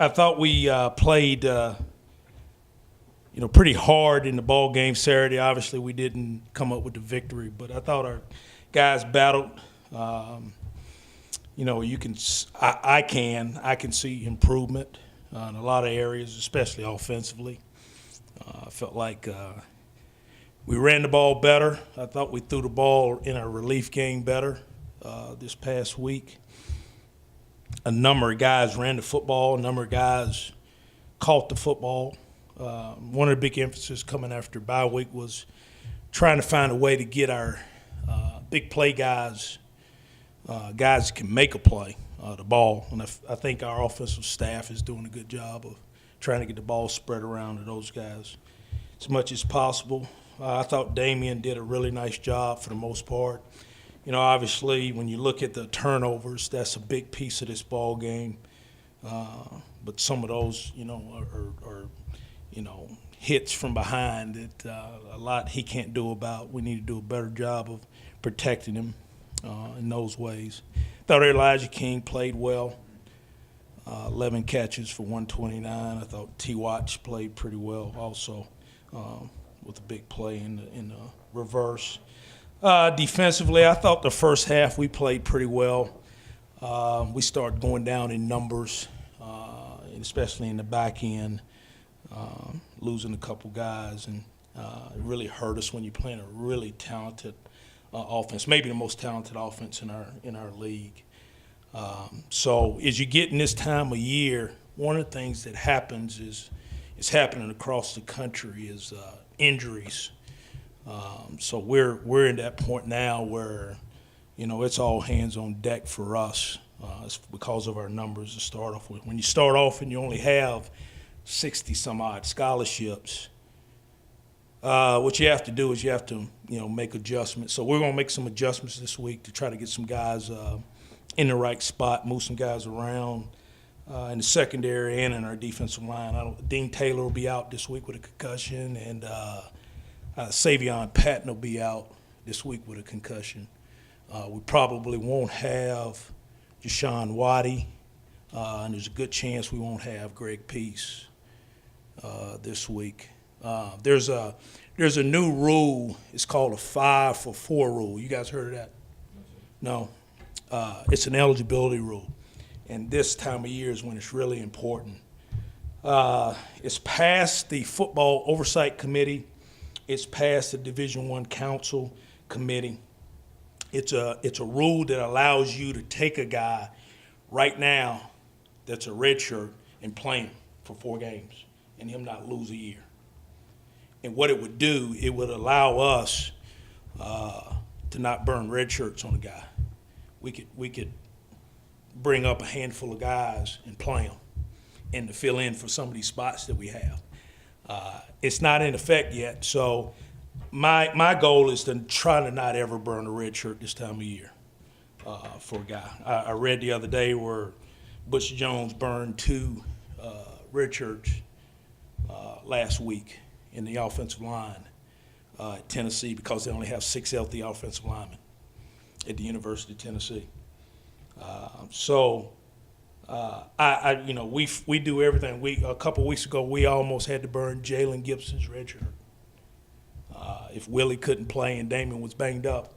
I thought we played, pretty hard in the ball game Saturday. Obviously, we didn't come up with the victory, but I thought our guys battled. You can, I can see improvement in a lot of areas, especially offensively. I felt like we ran the ball better. I thought we threw the ball in our relief game better this past week. A number of guys ran the football. A number of guys caught the football. One of the big emphasis coming after bye week was trying to find a way to get our big play guys, guys that can make a play, the ball. And I think our offensive staff is doing a good job of trying to get the ball spread around to those guys as much as possible. I thought Damian did a really nice job for the most part. Obviously, when you look at the turnovers, that's a big piece of this ball game. But some of those, are hits from behind that a lot he can't do about. We need to do a better job of protecting him in those ways. Thought Elijah King played well. 11 catches for 129. I thought T. Watch played pretty well also with a big play in the reverse. Defensively, I thought the first half we played pretty well. We started going down in numbers, especially in the back end, losing a couple guys, and it really hurt us when you're playing a really talented offense, maybe the most talented offense in our league. So as you get in this time of year, one of the things that happens is happening across the country is injuries. So we're in that point now where, it's all hands on deck for us. It's because of our numbers to start off with. When you start off and you only have 60 some odd scholarships, what you have to do is you have to, make adjustments. So we're going to make some adjustments this week to try to get some guys in the right spot, move some guys around in the secondary and in our defensive line. Dean Taylor will be out this week with a concussion, and Savion Patton will be out this week with a concussion. We probably won't have Jashawn Waddy, and there's a good chance we won't have Greg Peace this week. There's a new rule. It's called a 5-for-4 rule. You guys heard of that? No. It's an eligibility rule, and this time of year is when it's really important. It's passed the Football Oversight Committee. It's passed the Division I Council Committee. It's a rule that allows you to take a guy right now that's a redshirt and play him for 4 games and him not lose a year. And what it would do, it would allow us to not burn red shirts on a guy. We could bring up a handful of guys and play them and to fill in for some of these spots that we have. It's not in effect yet, so my goal is to try to not ever burn a red shirt this time of year for a guy. I read the other day where Butch Jones burned 2 red shirts last week in the offensive line at Tennessee because they only have 6 healthy offensive linemen at the University of Tennessee. We do everything. A couple weeks ago, we almost had to burn Jalen Gibson's red shirt. If Willie couldn't play and Damon was banged up,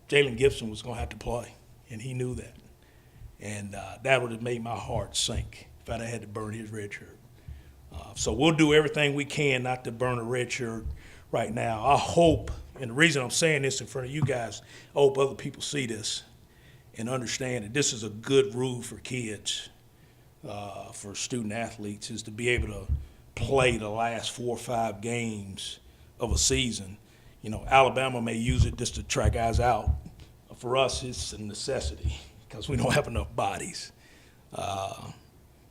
Jalen Gibson was going to have to play, and he knew that. And that would have made my heart sink if I'd have had to burn his red shirt. So we'll do everything we can not to burn a red shirt right now. I hope, and the reason I'm saying this in front of you guys, I hope other people see this and understand that this is a good rule for kids, for student athletes, is to be able to play the last 4 or 5 games of a season. Alabama may use it just to try guys out. For us, it's a necessity because we don't have enough bodies.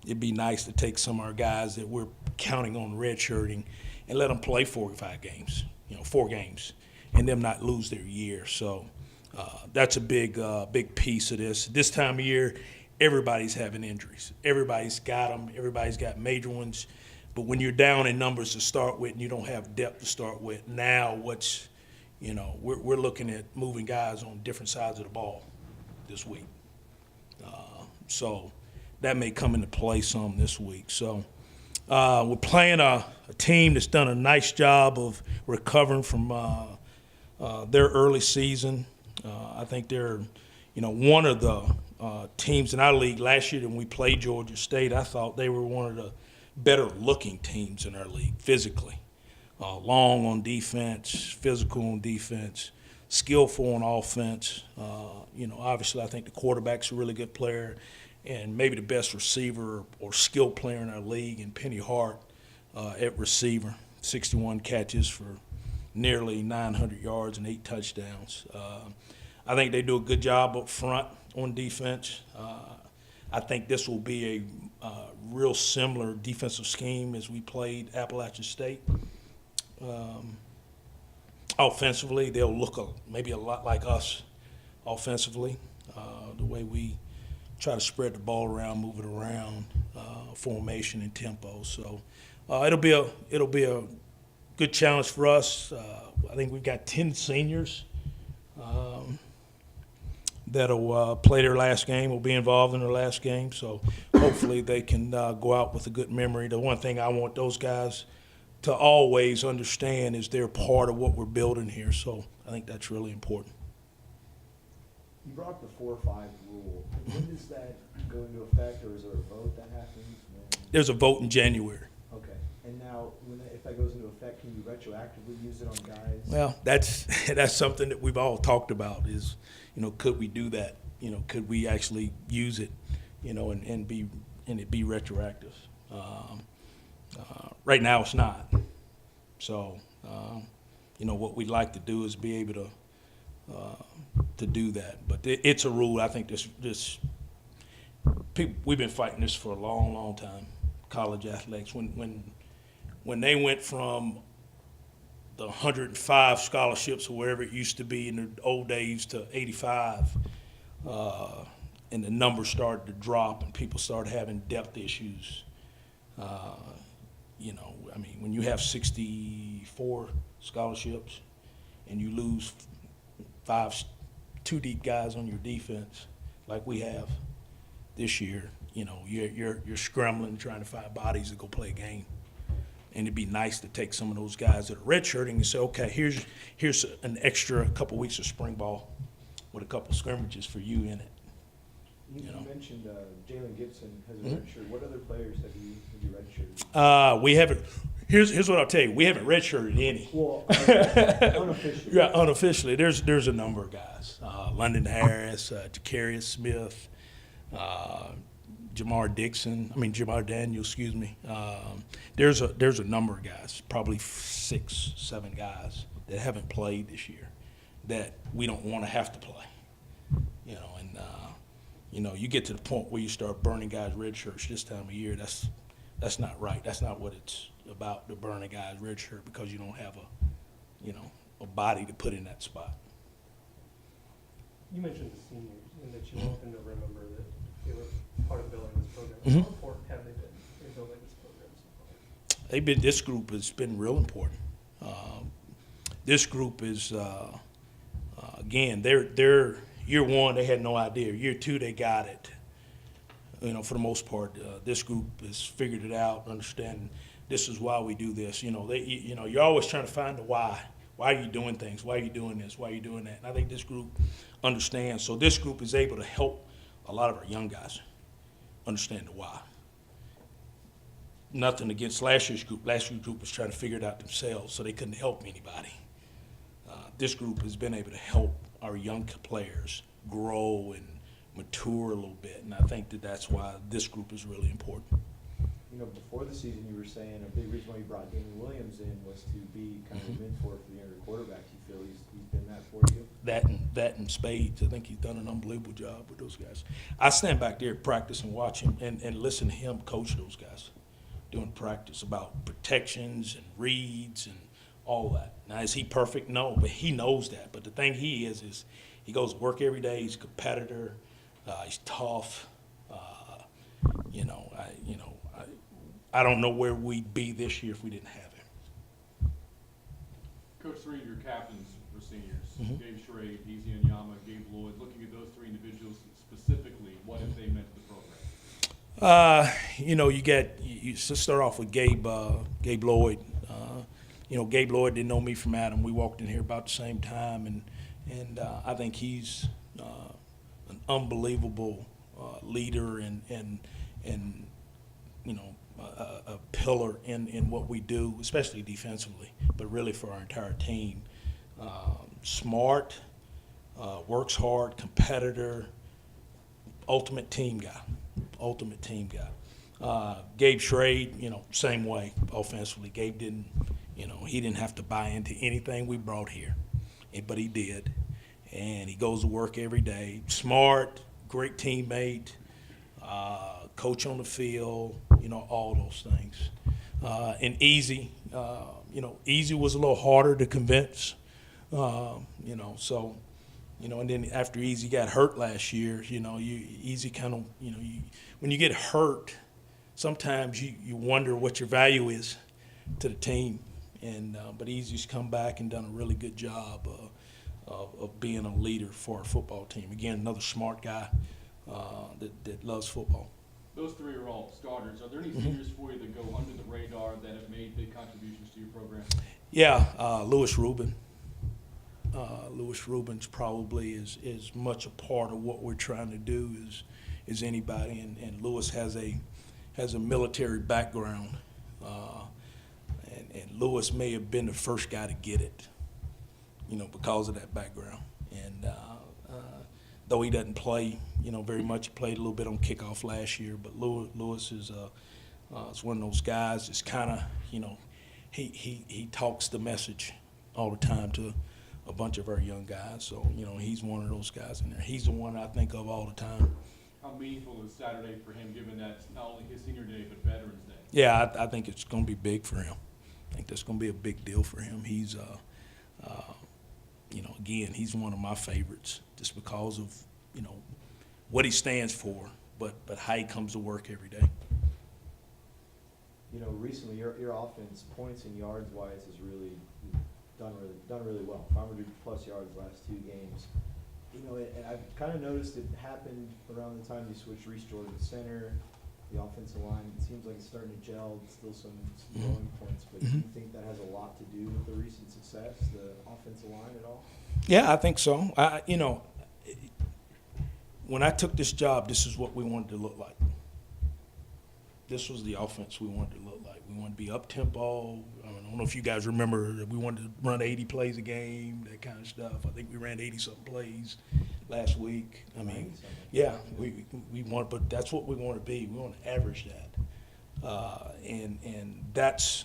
It'd be nice to take some of our guys that we're counting on redshirting and let them play 4 or 5 games, 4 games, and them not lose their year. So that's a big piece of this. This time of year, everybody's having injuries. Everybody's got them. Everybody's got major ones. But when you're down in numbers to start with and you don't have depth to start with, now we're looking at moving guys on different sides of the ball this week. So that may come into play some this week. So we're playing a team that's done a nice job of recovering from their early season. I think they're, one of the teams in our league last year when we played Georgia State. I thought they were one of the better looking teams in our league physically. Long on defense, physical on defense, skillful on offense. Obviously I think the quarterback's a really good player, and maybe the best receiver or skill player in our league, and Penny Hart at receiver, 61 catches for nearly 900 yards and 8 touchdowns. I think they do a good job up front on defense. I think this will be a real similar defensive scheme as we played Appalachian State. Offensively, they'll look maybe a lot like us offensively, the way we try to spread the ball around, move it around, formation and tempo. So it'll be a good challenge for us. I think we've got 10 seniors that'll play their last game, will be involved in their last game. So hopefully they can go out with a good memory. The one thing I want those guys to always understand is they're part of what we're building here. So I think that's really important. You brought up the 4-5 rule. When does that go into effect, or is there a vote that happens? There's a vote in January. Okay. And now, if that goes into effect, can you retroactively use it on guys? Well, that's something that we've all talked about is, could we do that? Could we actually use it, and it be retroactive? Right now it's not. So, what we'd like to do is be able to do that. But it's a rule. I think this people, we've been fighting this for a long, long time. College athletics, when they went from the 105 scholarships or wherever it used to be in the old days to 85, and the numbers started to drop and people started having depth issues. When you have 64 scholarships and you lose 5 two-deep guys on your defense like we have this year, you're scrambling trying to find bodies to go play a game. And it'd be nice to take some of those guys that are redshirting and say, okay, here's an extra couple weeks of spring ball with a couple scrimmages for you in it. You mentioned Jalen Gibson has a redshirt. What other players have you redshirted? We haven't. Here's what I'll tell you. We haven't redshirted any. Well, unofficially. Yeah, unofficially. There's a number of guys. London Harris, Jacarius Smith, Jamar Daniel, excuse me. There's a number of guys, probably 6, 7 guys that haven't played this year that we don't want to have to play. You get to the point where you start burning guys' red shirts this time of year. That's not right. That's not what it's about, to burn a guy's red shirt because you don't have a body to put in that spot. You mentioned the seniors and that you want them to remember that they were part of building this program. How important have they been in building this program so far? This group has been real important. This group is, again, they're year one, they had no idea. Year two, they got it. For the most part, this group has figured it out, understanding this is why we do this. You're always trying to find the why. Why are you doing things? Why are you doing this? Why are you doing that? And I think this group understands. So this group is able to help a lot of our young guys understand the why. Nothing against last year's group. Last year's group was trying to figure it out themselves, so they couldn't help anybody. This group has been able to help our young players grow and mature a little bit, and I think that's why this group is really important. Before the season, you were saying a big reason why you brought Damien Williams in was to be kind of a mentor for the younger quarterbacks. You feel he's been that for you? That and spades. I think he's done an unbelievable job with those guys. I stand back there at practice and watch him and listen to him coach those guys doing practice about protections and reads and all that. Now, is he perfect? No, but he knows that. But the thing he is he goes to work every day. He's a competitor. He's tough. I don't know where we'd be this year if we didn't have him. Coach, 3 of your captains were seniors. Dave Schrade, Easy Onyama, Gabe Lloyd. Looking at those 3 individuals specifically, what have they meant to the You start off with Gabe Lloyd. Gabe Lloyd didn't know me from Adam. We walked in here about the same time, and I think he's an unbelievable leader and a pillar in what we do, especially defensively, but really for our entire team. Smart, works hard, competitor, ultimate team guy. Gabe Schrade, same way offensively. Gabe didn't, he didn't have to buy into anything we brought here, but he did. And he goes to work every day. Smart, great teammate, coach on the field, all those things. And Easy, Easy was a little harder to convince, and then after Easy got hurt last year, Easy kind of, when you get hurt, sometimes you wonder what your value is to the team. But Easy's come back and done a really good job of being a leader for our football team. Again, another smart guy that loves football. Those three are all starters. Are there any seniors for you that go under the radar that have made big contributions to your program? Yeah, Lewis Rubin. Lewis Rubin's probably as much a part of what we're trying to do as anybody, and Lewis has a military background, and Lewis may have been the first guy to get it, because of that background. And though he doesn't play, very much, he played a little bit on kickoff last year, but Lewis is one of those guys that's kind of, he talks the message all the time to a bunch of our young guys. So, he's one of those guys in there. He's the one I think of all the time. How meaningful is Saturday for him, given that it's not only his senior day, but Veterans Day? Yeah, I think it's going to be big for him. I think that's going to be a big deal for him. He's, again, he's one of my favorites just because of, what he stands for, but how he comes to work every day. Recently your offense, points and yards wise, has really done really well. 500+ yards last 2 games. And I've kind of noticed it happened around the time you switched Reese Jordan to center. The offensive line, it seems like it's starting to gel. Still some growing points, but do you think that has a lot to do with the recent success, the offensive line at all? Yeah, I think so. When I took this job, this is what we wanted to look like. This was the offense we wanted to look like. We wanted to be up-tempo. I don't know if you guys remember that we wanted to run 80 plays a game, that kind of stuff. I think we ran 80-something plays last week. Yeah, we want, but that's what we want to be. We want to average that. And that's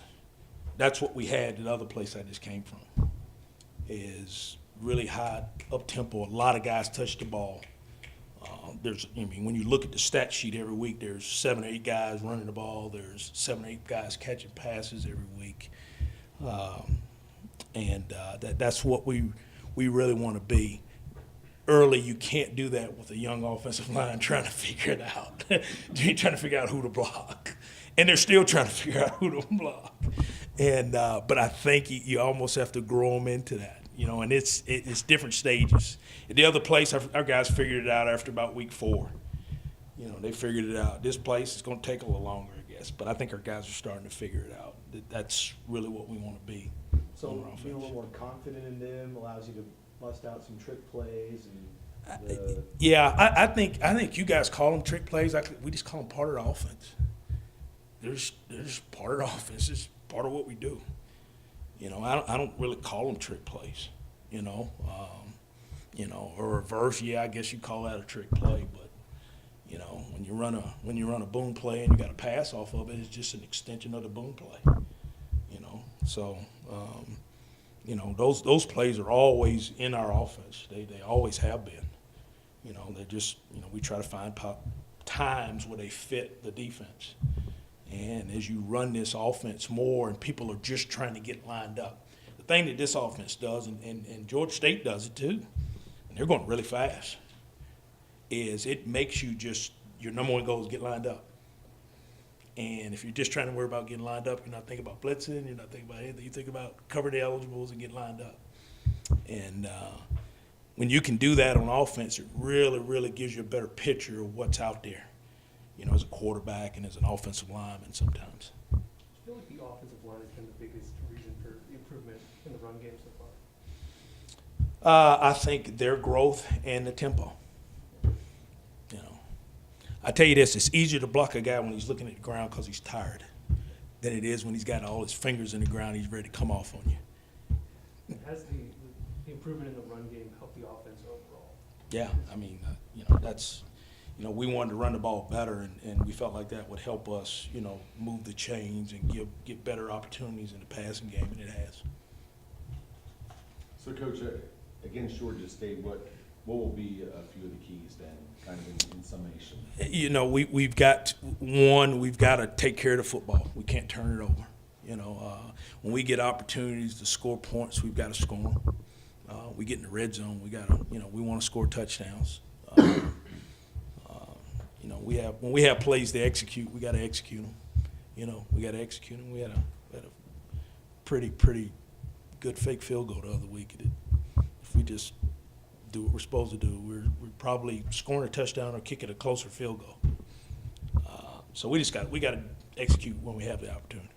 what we had at the other place I just came from, is really high up-tempo. A lot of guys touch the ball. When you look at the stat sheet every week, there's 7 or 8 guys running the ball. There's 7 or 8 guys catching passes every week, that's what we really want to be. Early, you can't do that with a young offensive line trying to figure it out. You're trying to figure out who to block, and they're still trying to figure out who to block. But I think you almost have to grow them into that. And it's different stages. At the other place, our guys figured it out after about week 4. They figured it out. This place is going to take a little longer, I guess. But I think our guys are starting to figure it out. That's really what we want to be. So being a little more confident in them allows you to bust out some trick plays and. I think you guys call them trick plays. We just call them part of the offense. They're just part of the offense. It's part of what we do. I don't really call them trick plays, or reverse. Yeah, I guess you call that a trick play, but when you run a boom play and you got a pass off of it, it's just an extension of the boom play, So, those plays are always in our offense. They always have been. They just we try to find times where they fit the defense. And as you run this offense more and people are just trying to get lined up, the thing that this offense does, and Georgia State does it too, and they're going really fast, is it makes you just, your number one goal is get lined up. And if you're just trying to worry about getting lined up, you're not thinking about blitzing, you're not thinking about anything. You think about cover the eligibles and get lined up. And when you can do that on offense, it really, really gives you a better picture of what's out there. as a quarterback and as an offensive lineman sometimes. I feel like the offensive line has been the biggest reason for the improvement in the run game so far. I think their growth and the tempo. I tell you this, it's easier to block a guy when he's looking at the ground because he's tired than it is when he's got all his fingers in the ground, he's ready to come off on you. And has the improvement in the run game helped the offense overall? Yeah, I mean, that's, we wanted to run the ball better, and we felt like that would help us, move the chains and get better opportunities in the passing game, and it has. So, Coach, against Georgia State, what will be a few of the keys then, kind of in summation? We've got to take care of the football. We can't turn it over. When we get opportunities to score points, we've got to score them. We get in the red zone, we want to score touchdowns. When we have plays to execute, we got to execute them. We got to execute them. We had a pretty good fake field goal the other week. If we just do what we're supposed to do, we're probably scoring a touchdown or kicking a closer field goal. So we got to execute when we have the opportunity.